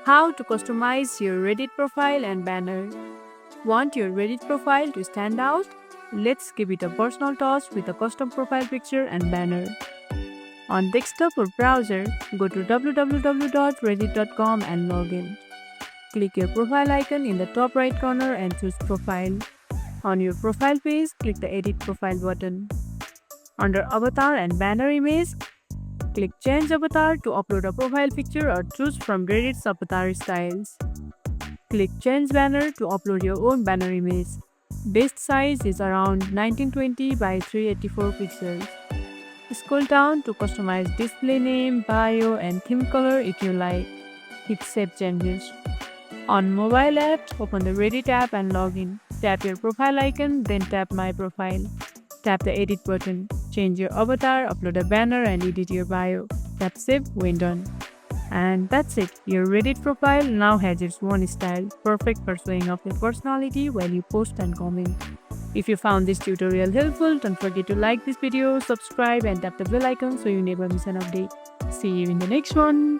How to customize your Reddit profile and banner. Want your Reddit profile to stand out? Let's give it a personal touch with a custom profile picture and banner. On desktop or browser, go to www.reddit.com and log in. Click your profile icon in the top right corner and choose Profile. On your profile page, click the Edit Profile button. Under Avatar and Banner Image, click Change Avatar to upload a profile picture or choose from Reddit's avatar styles. Click Change Banner to upload your own banner image. Best size is around 1920 by 384 pixels. Scroll down to customize display name, bio, and theme color if you like. Hit Save Changes. On mobile apps, open the Reddit app and log in. Tap your profile icon, then tap My Profile. Tap the Edit button. Change your avatar, upload a banner, and edit your bio. Tap Save when done. And that's it. Your Reddit profile now has its own style, perfect for showing off your personality while you post and comment. If you found this tutorial helpful, don't forget to like this video, subscribe, and tap the bell icon so you never miss an update. See you in the next one.